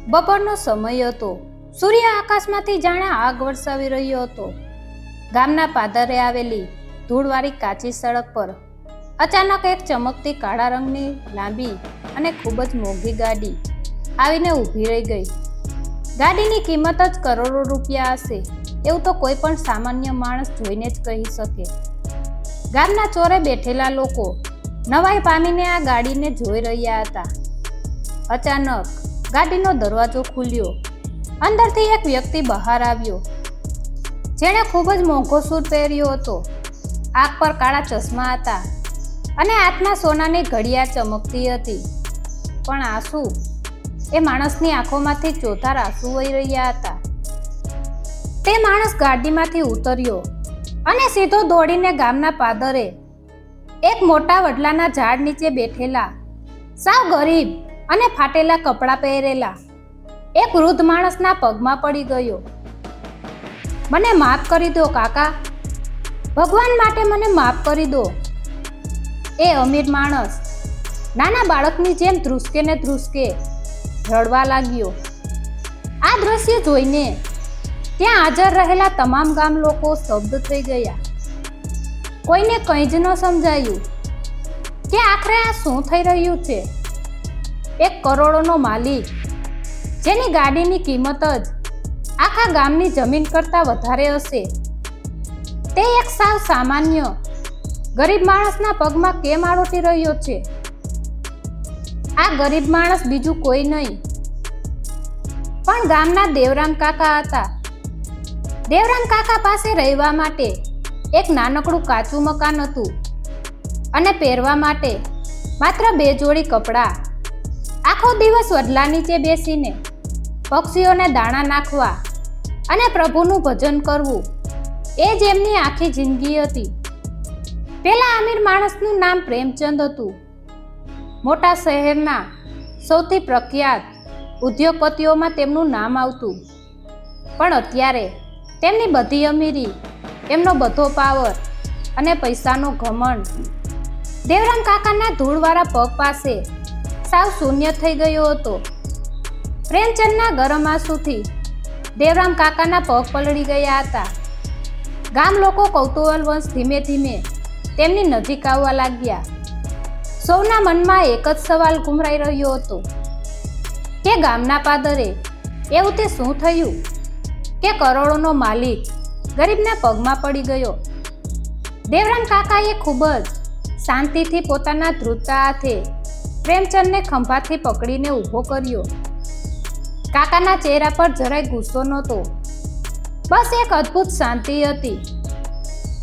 બપોરનો સમય હતો. સૂર્ય આકાશમાંથી જાણે આગ વરસાવી રહ્યો હતો. ગામના પાદરે આવેલી ધૂળવાળી કાચી સડક પર અચાનક એક ચમકતી કાળા રંગની લાંબી અને ખૂબ જ મોંઘી ગાડી આવીને ઊભી રહી ગઈ. ગાડીની કિંમત જ કરોડો રૂપિયા હશે એવું તો કોઈ પણ સામાન્ય માણસ જોઈને જ કહી શકે. ગામના ચોરે બેઠેલા લોકો નવાઈ પામીને આ ગાડીને જોઈ રહ્યા હતા. અચાનક ગાડીનો દરવાજો ખુલ્યો. અંદરથી એક વ્યક્તિ બહાર આવ્યો, જેણે ખૂબ જ મોંઘો સૂટ પહેર્યો હતો. આંખ પર કાળા ચશ્મા હતા અને હાથમાં સોનાની ઘડિયાળ ચમકતી હતી. પણ આંસુ, એ માણસની આંખોમાંથી ચોધાર આંસુ વહી રહ્યા હતા. તે માણસ ગાડીમાંથી ઉતર્યો અને સીધો દોડીને ગામના પાદરે એક મોટા વડલાના ઝાડ નીચે બેઠેલા, સાવ ગરીબ અને ફાટેલા કપડાં પહેરેલા એક વૃદ્ધ માણસના પગમાં પડી ગયો. મને માફ કરી દો કાકા, ભગવાન માટે મને માફ કરી દો. એ અમીર માણસ નાના બાળકની જેમ ધ્રુસકે ને ધ્રુસકે રડવા લાગ્યો. આ દ્રશ્ય જોઈને ત્યાં હાજર રહેલા તમામ ગામ લોકો સ્તબ્ધ થઈ ગયા. કોઈને કંઈ જ ન સમજાયું કે આખરે આ શું થઈ રહ્યું છે. એક કરોડોનો માલિક, જેની ગાડીની કિંમત જ આખા ગામની જમીન કરતાં વધારે હશે, તે એક સાવ સામાન્ય ગરીબ માણસના પગમાં કેમ આરોટી રહ્યો છે? આ ગરીબ માણસ બીજું કોઈ નહીં પણ ગામના દેવરામ કાકા હતા. દેવરામ કાકા પાસે રહેવા માટે એક નાનકડું કાચું મકાન હતું અને પહેરવા માટે માત્ર 2 જોડી કપડાં. આખો દિવસ વડલા નીચે બેસીને પક્ષીઓને દાણા નાખવા અને પ્રભુનું ભજન કરવું, એ જ એમની આખી જિંદગી હતી. પેલા અમીર માણસનું નામ પ્રેમચંદ હતું. મોટા શહેરના સૌથી પ્રખ્યાત ઉદ્યોગપતિઓમાં તેમનું નામ આવતું. પણ અત્યારે તેમની બધી અમીરી, એમનો બધો પાવર અને પૈસાનો ઘમંડ દેવરામ કાકાના ધૂળવાળા પગ પાસે સાવ શૂન્ય થઈ ગયો હતો. પ્રેમચંદના ગરમ આંસુથી દેવરામ કાકાના પગ પલળી ગયા હતા. ગામ લોકો કૌતૂહલવશ ધીમે ધીમે તેમની નજીક આવવા લાગ્યા. સૌના મનમાં એક જ સવાલ ઘુમરાઈ રહ્યો હતો કે ગામના પાદરે એવું તે શું થયું કે કરોડોનો માલિક ગરીબના પગમાં પડી ગયો? દેવરામ કાકાએ ખૂબ જ શાંતિથી પોતાના ધ્રુજતા હાથે પ્રેમચંદને ખંભાથી પકડીને ઊભો કર્યો. કાકાના ચહેરા પર જરાય ગુસ્સો નહોતો, બસ એક અદ્ભુત શાંતિ હતી.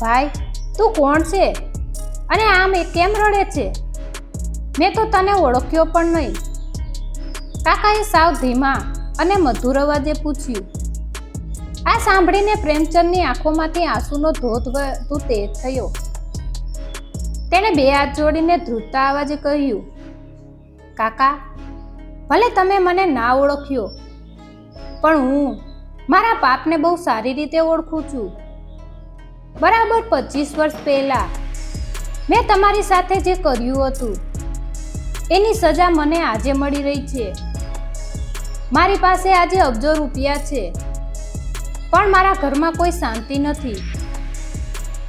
ભાઈ, તું કોણ છે અને આમ કેમ રડે છે? મેં તો તને ઓળખ્યો પણ નહીં, કાકાએ સાવ ધીમા અને મધુર અવાજે પૂછ્યું. આ સાંભળીને પ્રેમચંદની આંખોમાંથી આંસુનો ધોધ વહેતો તેજ થયો. તેણે 2 હાથ જોડીને ધ્રુજતા અવાજે કહ્યું, કાકા, ભલે તમે મને ના ઓળખ્યો, પણ હું મારા પાપને બહુ સારી રીતે ઓળખું છું. બરાબર 25 વર્ષ પહેલા મેં તમારી સાથે જે કર્યું હતું, એની સજા મને આજે મળી રહી છે. મારી પાસે આજે અબજો રૂપિયા છે, પણ મારા ઘરમાં કોઈ શાંતિ નથી.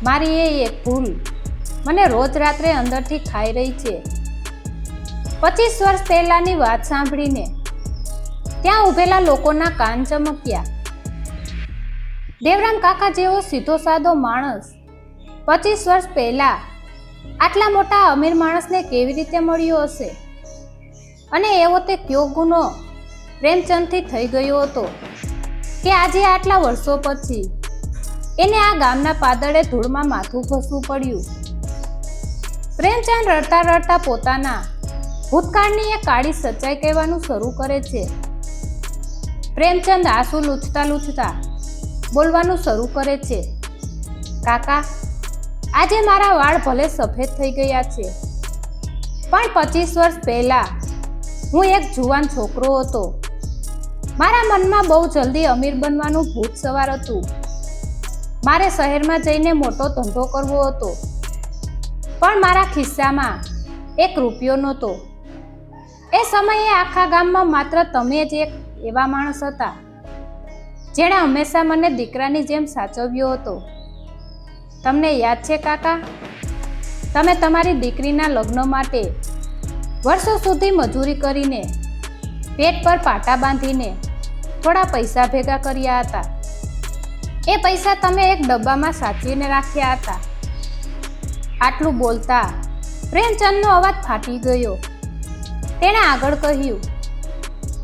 મારી એ એક ભૂલ મને રોજ રાત્રે અંદરથી ખાઈ રહી છે. 25 વર્ષ પહેલાની વાત સાંભળીને ત્યાં ઊભેલા લોકોના કાન ચમક્યા. દેવરામ કાકા જેવો સીધો સાદો માણસ 25 વર્ષ પહેલા આટલા મોટા અમીર માણસને કેવી રીતે મળ્યો હશે? અને એવો તે કયો ગુનો પ્રેમચંદથી થઈ ગયો હતો કે આજે આટલા વર્ષો પછી એને આ ગામના પાદળે ધૂળમાં માથું ઘસવું પડ્યું? પ્રેમચંદ રડતા રડતા પોતાના ભૂતકાળની એક કાળી સચ્ચાઈ કહેવાનું શરૂ કરે છે. પ્રેમચંદ આંસુ લૂછતા લૂછતા બોલવાનું શરૂ કરે છે, કાકા, આજે મારા વાળ ભલે સફેદ થઈ ગયા છે, પણ 25 વર્ષ પહેલા હું એક જુવાન છોકરો હતો. મારા મનમાં બહુ જલ્દી અમીર બનવાનું ભૂત સવાર હતું. મારે શહેરમાં જઈને મોટો ધંધો કરવો હતો, પણ મારા ખિસ્સામાં 1 રૂપિયો નહોતો. એ સમયે આખા ગામમાં માત્ર તમે જ એક એવા માણસ હતા જેણે હંમેશા મને દીકરાની જેમ સાચવ્યો હતો. તમને યાદ છે કાકા, તમે તમારી દીકરીના લગ્ન માટે વર્ષો સુધી મજૂરી કરીને, પેટ પર પાટા બાંધીને થોડા પૈસા ભેગા કર્યા હતા. એ પૈસા તમે એક ડબ્બામાં સાચવીને રાખ્યા હતા. આટલું બોલતા પ્રેમચંદનો અવાજ ફાટી ગયો. તેણે આગળ કહ્યું,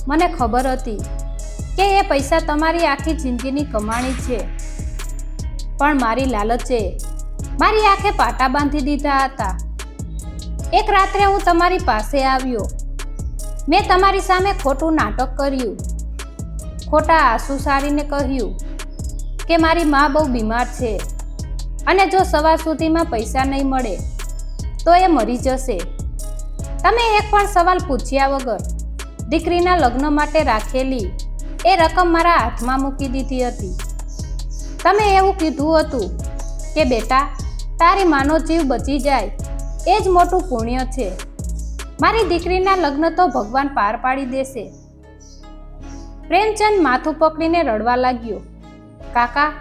મને ખબર હતી કે એ પૈસા તમારી આખી જિંદગીની કમાણી છે, પણ મારી લાલચે મારી આંખે પાટા બાંધી દીધા હતા. એક રાત્રે હું તમારી પાસે આવ્યો. મેં તમારી સામે ખોટું નાટક કર્યું. ખોટા આંસુ સારીને કહ્યું કે મારી મા બહુ બીમાર છે અને જો સવાર સુધીમાં પૈસા નહીં મળે તો એ મરી જશે. તમે એક પણ સવાલ પૂછ્યા વગર દીકરીના લગ્ન માટે રાખેલી એ રકમ મારા હાથમાં મૂકી દીધી હતી. તમે એવું કીધું હતું કે બેટા, તારી માનો જીવ બચી જાય એ જ મોટું પુણ્ય છે. મારી દીકરીના લગ્ન તો ભગવાન પાર પાડી દેશે. પ્રેમચંદ માથું પકડીને રડવા લાગ્યો. કાકા,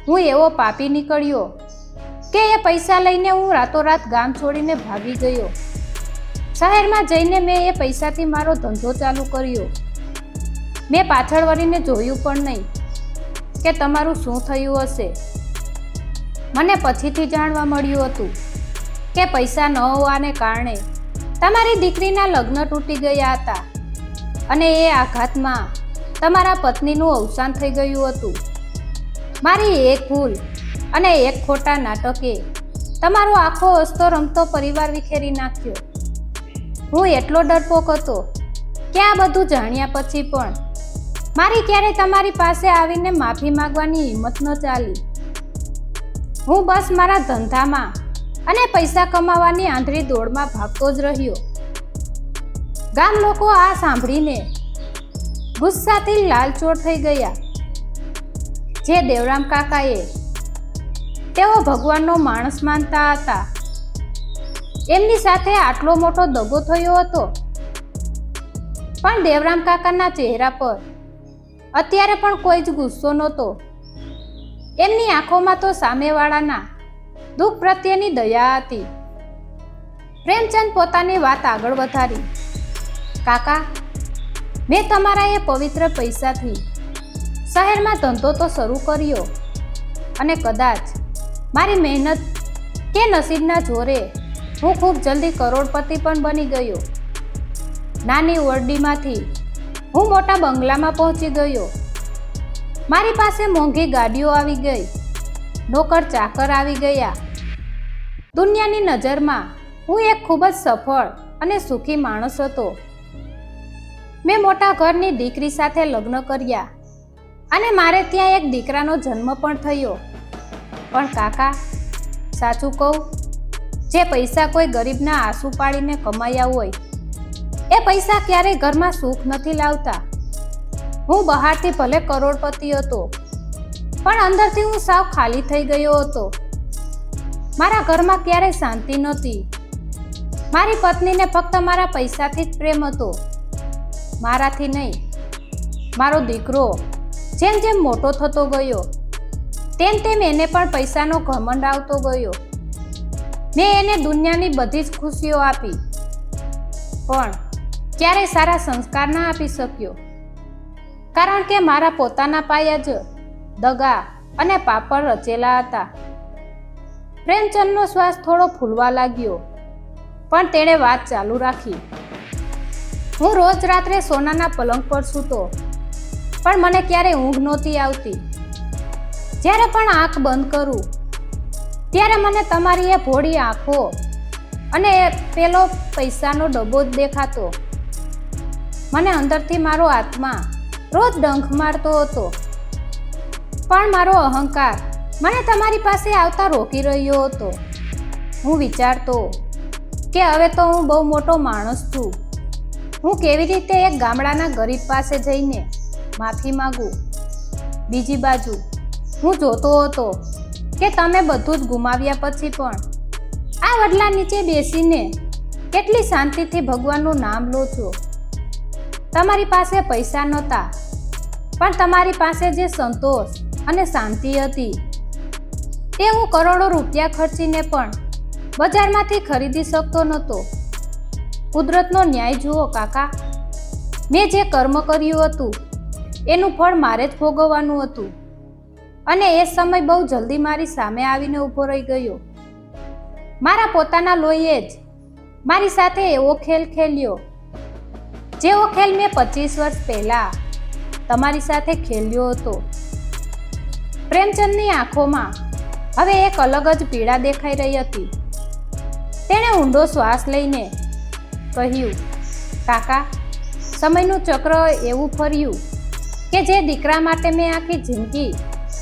હું એવો પાપી નીકળ્યો કે એ પૈસા લઈને હું રાતોરાત ગામ છોડીને ભાગી ગયો. શહેરમાં જઈને મેં એ પૈસાથી મારો ધંધો ચાલુ કર્યો. મેં પાછળ વળીને જોયું પણ નહીં કે તમારું શું થયું હશે. મને પછીથી જાણવા મળ્યું હતું કે પૈસા ન હોવાને કારણે તમારી દીકરીના લગ્ન તૂટી ગયા હતા અને એ આઘાતમાં તમારા પત્નીનું અવસાન થઈ ગયું હતું. મારી એક ભૂલ અને એક ખોટા નાટકે તમારો આખો હસતો રમતો પરિવાર વિખેરી નાખ્યો. હું એટલો ડરપોક હતો કે આ બધું જાણ્યા પછી પણ મારી ક્યારે તમારી પાસે આવીને માફી માંગવાની હિંમત ન ચાલી. હું બસ મારા ધંધામાં અને પૈસા કમાવાની આંધળી દોડમાં ભાગતો જ રહ્યો. ગામ લોકો આ સાંભળીને ગુસ્સાથી લાલચોળ થઈ ગયા. જે દેવરામ કાકાએ તેઓ ભગવાનનો માણસ માનતા હતા, એમની સાથે આટલો મોટો દગો થયો હતો. પણ દેવરામ કાકાના ચહેરા પર અત્યારે પણ કોઈ જ ગુસ્સો નહોતો. એમની આંખોમાં તો સામેવાળાના દુઃખ પ્રત્યેની દયા હતી. પ્રેમચંદ પોતાની વાત આગળ વધારી. કાકા, મેં તમારા એ પવિત્ર પૈસાથી શહેરમાં ધંધો તો શરૂ કર્યો અને કદાચ મારી મહેનત કે નસીબના જોરે હું ખૂબ જલ્દી કરોડપતિ પણ બની ગયો. નાની ઓરડીમાંથી હું મોટા બંગલામાં પહોંચી ગયો. મારી પાસે મોંઘી ગાડીઓ આવી ગઈ, નોકર ચાકર આવી ગયા. દુનિયાની નજરમાં હું એક ખૂબ જ સફળ અને સુખી માણસ હતો. મેં મોટા ઘરની દીકરી સાથે લગ્ન કર્યા અને મારે ત્યાં એક દીકરાનો જન્મ પણ થયો. પણ કાકા, સાચું કહું, જે પૈસા કોઈ ગરીબના આંસુ પાડીને કમાયા હોય એ પૈસા ક્યારેય ઘરમાં સુખ નથી લાવતા. હું બહારથી ભલે કરોડપતિ હતો, પણ અંદરથી હું સાવ ખાલી થઈ ગયો હતો. મારા ઘરમાં ક્યારેય શાંતિ નહોતી. મારી પત્નીને ફક્ત મારા પૈસાથી જ પ્રેમ હતો, મારાથી નહીં. મારો દીકરો જેમ જેમ મોટો થતો ગયો તેમ તેમ એને પણ પૈસાનો ઘમંડ આવતો ગયો. મેં એને દુનિયાની બધી જ ખુશીઓ આપી, પણ ક્યારેય સારા સંસ્કાર ના આપી શક્યો, કારણ કે મારા પોતાના પાયા જ દગા અને પાપડ રચેલા હતા. પ્રેમચંદનો શ્વાસ થોડો ફૂલવા લાગ્યો, પણ તેણે વાત ચાલુ રાખી. હું રોજ રાત્રે સોનાના પલંગ પર સૂતો, પણ મને ક્યારેય ઊંઘ નહોતી આવતી. જ્યારે પણ આંખ બંધ કરું ત્યારે મને તમારી એ ભોળી આંખો અને પેલો પૈસાનો ડબ્બો જ દેખાતો. મને અંદરથી મારો આત્મા રોજ ડંખ મારતો હતો, પણ મારો અહંકાર મને તમારી પાસે આવતા રોકી રહ્યો હતો. હું વિચારતો કે હવે તો હું બહુ મોટો માણસ છું. હું કેવી રીતે એક ગામડાના ગરીબ પાસે જઈને માફી માંગુ. બીજી બાજુ હું જોતો હતો કે તમે બધું જ ગુમાવ્યા પછી પણ આ વડલા નીચે બેસીને કેટલી શાંતિથી ભગવાનનું નામ લો છો. તમારી પાસે પૈસા નહોતા, પણ તમારી પાસે જે સંતોષ અને શાંતિ હતી તે હું કરોડો રૂપિયા ખર્ચીને પણ બજારમાંથી ખરીદી શકતો નહોતો. કુદરતનો ન્યાય જુઓ કાકા. મેં જે કર્મ કર્યું હતું એનું ફળ મારે જ ભોગવવાનું હતું, અને એ સમય બહુ જલ્દી મારી સામે આવીને ઊભો રહી ગયો. મારા પોતાના લોહીએ જ મારી સાથે એવો ખેલ ખેલ્યો જેવો ખેલ મેં 25 વર્ષ પહેલા તમારી સાથે ખેલ્યો હતો. પ્રેમચંદની આંખોમાં હવે એક અલગ જ પીડા દેખાઈ રહી હતી. તેણે ઊંડો શ્વાસ લઈને કહ્યું, કાકા, સમયનું ચક્ર એવું ફર્યું કે જે દીકરા માટે મેં આખી જિંદગી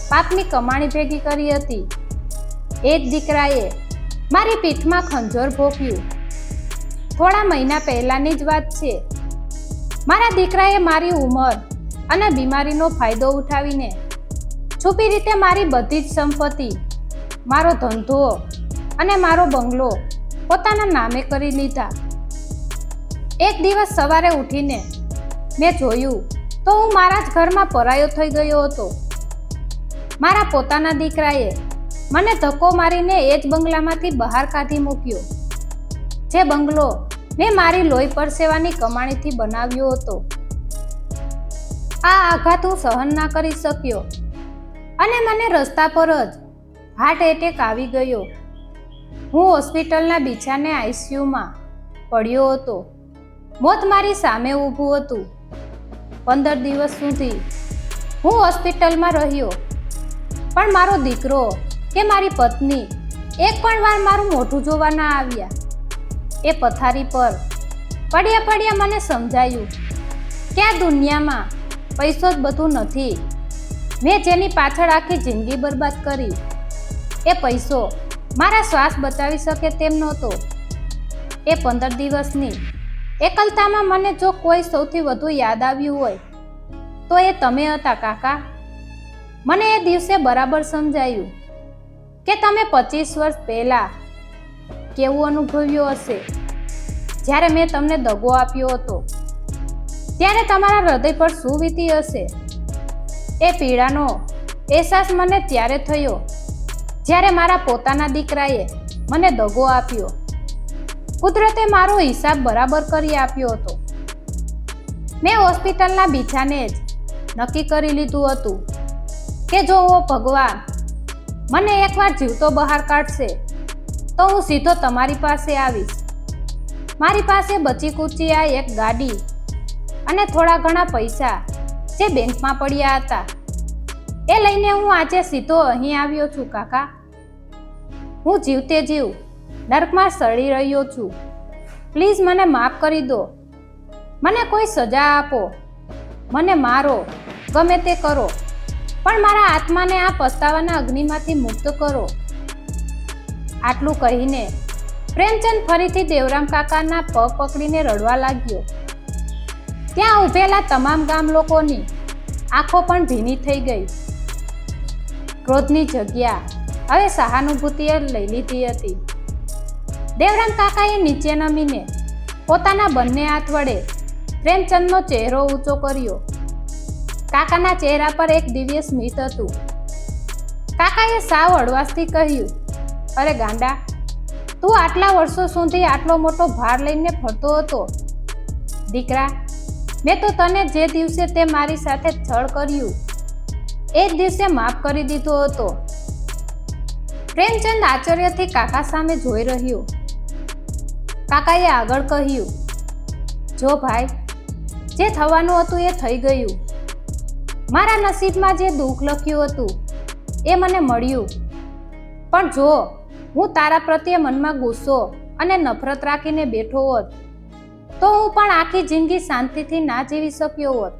પાપની કમાણી ભેગી કરી હતી, એ જ દીકરાએ મારી પીઠમાં ખંજર ભોંક્યું. થોડા મહિના પહેલાની જ વાત છે. મારા દીકરાએ મારી ઉંમર અને બીમારીનો ફાયદો ઉઠાવીને છુપી રીતે મારી બધી જ સંપત્તિ, મારો ધંધો અને મારો બંગલો પોતાના નામે કરી લીધા. એક દિવસ સવારે ઉઠીને મેં જોયું તો હું મારા જ ઘરમાં પરાયો થઈ ગયો હતો. મારા પોતાના દીકરાએ મને ધક્કો મારીને એ જ બંગલામાંથી બહાર કાઢી મૂક્યો, જે બંગલો મેં મારી લોહી પરસેવાની કમાણીથી બનાવ્યો હતો. આ આઘાત હું સહન ના કરી શક્યો અને મને રસ્તા પર જ હાર્ટ એટેક આવી ગયો. હું હોસ્પિટલના બિછાને આઈસીયુમાં પડ્યો હતો. મોત મારી સામે ઊભું હતું. 15 દિવસ સુધી હું હોસ્પિટલમાં રહ્યો, પણ મારો દીકરો કે મારી પત્ની એક પણ વાર મારું મોઢું જોવા ના આવ્યા. એ પથારી પર પડ્યા પડ્યા મને સમજાયું કે આ દુનિયામાં પૈસો જ બધું નથી. મેં જેની પાછળ આખી જિંદગી બરબાદ કરી, એ પૈસો મારા શ્વાસ બચાવી શકે તેમ નહોતો. એ 15 દિવસની એકલતામાં મને જો કોઈ સૌથી વધુ યાદ આવ્યું હોય તો એ તમે હતા કાકા. મને એ દિવસે બરાબર સમજાયું કે તમે 25 વર્ષ પહેલા કેવું અનુભવ્યું હશે. જ્યારે મેં તમને દગો આપ્યો હતો ત્યારે તમારા હૃદય પર શું વીતી હશે. એ પીડાનો અહેસાસ મને ત્યારે થયો જ્યારે મારા પોતાના દીકરાએ મને દગો આપ્યો. કુદરતે મારો હિસાબ બરાબર કરી આપ્યો હતો. મેં હોસ્પિટલના બિછાને જ નક્કી કરી લીધું હતું કે જો ભગવાન મને એકવાર જીવતો બહાર કાઢશે તો હું સીધો તમારી પાસે આવીશ. મારી પાસે બચી કૂચી આ એક ગાડી અને થોડા ઘણા પૈસા જે બેંકમાં પડ્યા હતા, એ લઈને હું આજે સીધો અહીં આવ્યો છું કાકા. હું જીવતે જીવ નર્કમાં સડી રહ્યો છું. પ્લીઝ મને માફ કરી દો. મને કોઈ સજા આપો, મને મારો, ગમે તે કરો, પણ મારા આત્માને આ પસ્તાવાના અગ્નિમાંથી મુક્ત કરો. આટલું કહીને પ્રેમચંદ ફરીથી દેવરામ કાકાના પગ પકડીને રડવા લાગ્યો. ત્યાં ઊભેલા તમામ ગામ લોકોની આંખો પણ ભીની થઈ ગઈ. ક્રોધની જગ્યા હવે સહાનુભૂતિએ લઈ લીધી હતી. દેવરામ કાકાએ નીચે નમીને પોતાના બંને હાથ વડે પ્રેમચંદનો ચહેરો ઊંચો કર્યો. કાકાના ચહેરા પર એક દિવ્ય સ્મિત હતું. કાકાએ સાવ હળવાશથી કહ્યું, અરે ગાંડા, તું આટલા વર્ષો સુધી આટલો મોટો ભાર લઈને ફરતો હતો. દીકરા, મેં તો તને જે દિવસે તે મારી સાથે છળ કર્યું એ જ દિવસે માફ કરી દીધો હતો. પ્રેમચંદ આશ્ચર્યથી કાકા સામે જોઈ રહ્યો. કાકાએ આગળ કહ્યું, જો ભાઈ, જે થવાનું હતું એ થઈ ગયું. મારા નસીબમાં જે દુઃખ લખ્યું હતું એ મને મળ્યું. પણ જો હું તારા પ્રત્યે મનમાં ગુસ્સો અને નફરત રાખીને બેઠો હોત તો હું પણ આખી જિંદગી શાંતિથી ના જીવી શક્યો હોત.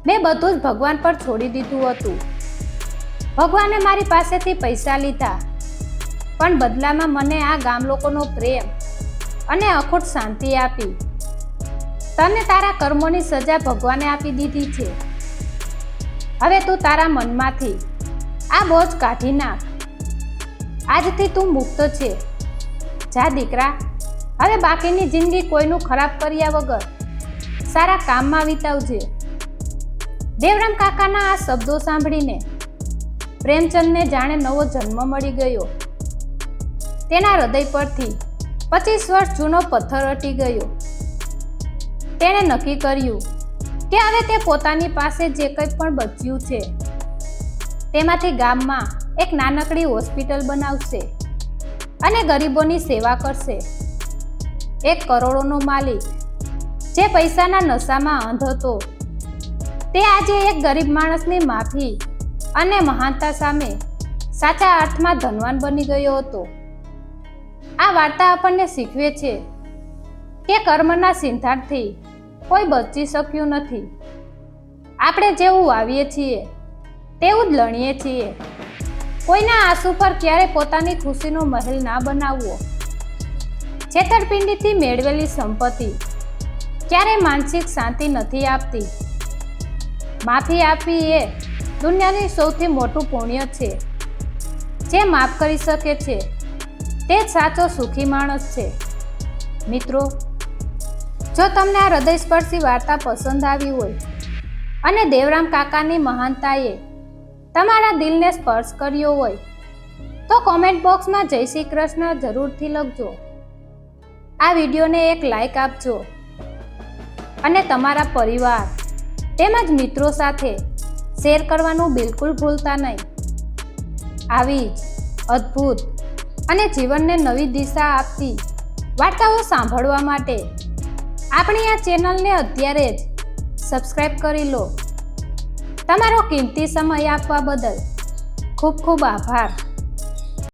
મેં બધું જ ભગવાન પર છોડી દીધું હતું. ભગવાને મારી પાસેથી પૈસા લીધા, પણ બદલામાં મને આ ગામ લોકોનો પ્રેમ અને અખૂટ શાંતિ આપી. તને તારા કર્મોની સજા ભગવાને આપી દીધી છે. હવે તું તારા મનમાંથી આ બોજ કાઢી નાખ. આજથી તું મુક્ત છે. જા દીકરા, હવે બાકીની જિંદગી કોઈનું ખરાબ કર્યા વગર સારા કામમાં વિતાવજે. દેવરામ કાકાના આ શબ્દો સાંભળીને પ્રેમચંદને જાણે નવો જન્મ મળી ગયો. તેના હૃદય પરથી 25 વર્ષ જૂનો પથ્થર હટી ગયો. તેણે નક્કી કર્યું કે હવે તે પોતાની પાસે જે કંઈ પણ બચ્યું છે તેમાંથી ગામમાં એક નાનકડી હોસ્પિટલ બનાવશે અને ગરીબોની સેવા કરશે. 1 કરોડોનો માલિક જે પૈસાના નશામાં અંધ હતો, તે આજે એક ગરીબ માણસની માફી અને મહાનતા સામે સાચા અર્થમાં ધનવાન બની ગયો હતો. આ વાર્તા આપણને શીખવે છે કે કર્મના સિદ્ધાંતથી કોઈ બચી શક્યું નથી. આપણે જેવું વાવીએ છીએ તેવું જ લણીએ છીએ. કોઈના આંસુ પર ક્યારે પોતાની ખુશીનો મહેલ ના બનાવવો. છેતરપિંડીથી મેળવેલી સંપત્તિ ક્યારેય માનસિક શાંતિ નથી આપતી. માફી આપવી એ દુનિયાની સૌથી મોટું પુણ્ય છે. જે માફ કરી શકે છે તે જ સાચો સુખી માણસ છે. મિત્રો, જો તમને આ હૃદયસ્પર્શી વાર્તા પસંદ આવી હોય અને દેવરામ કાકાની મહાનતાએ તમારા દિલને સ્પર્શ કર્યો હોય તો કોમેન્ટ બોક્સમાં જય શ્રી કૃષ્ણ જરૂરથી લખજો. આ વિડીયોને એક લાઈક આપજો અને તમારા પરિવાર તેમજ મિત્રો સાથે શેર કરવાનું બિલકુલ ભૂલતા નહીં. આવી જ અદ્ભુત અને જીવનને નવી દિશા આપતી વાર્તાઓ સાંભળવા માટે આપણી આ ચેનલને અત્યારે જ સબસ્ક્રાઇબ કરી લો. તમારો કિંમતી સમય આપવા બદલ ખૂબ ખૂબ આભાર.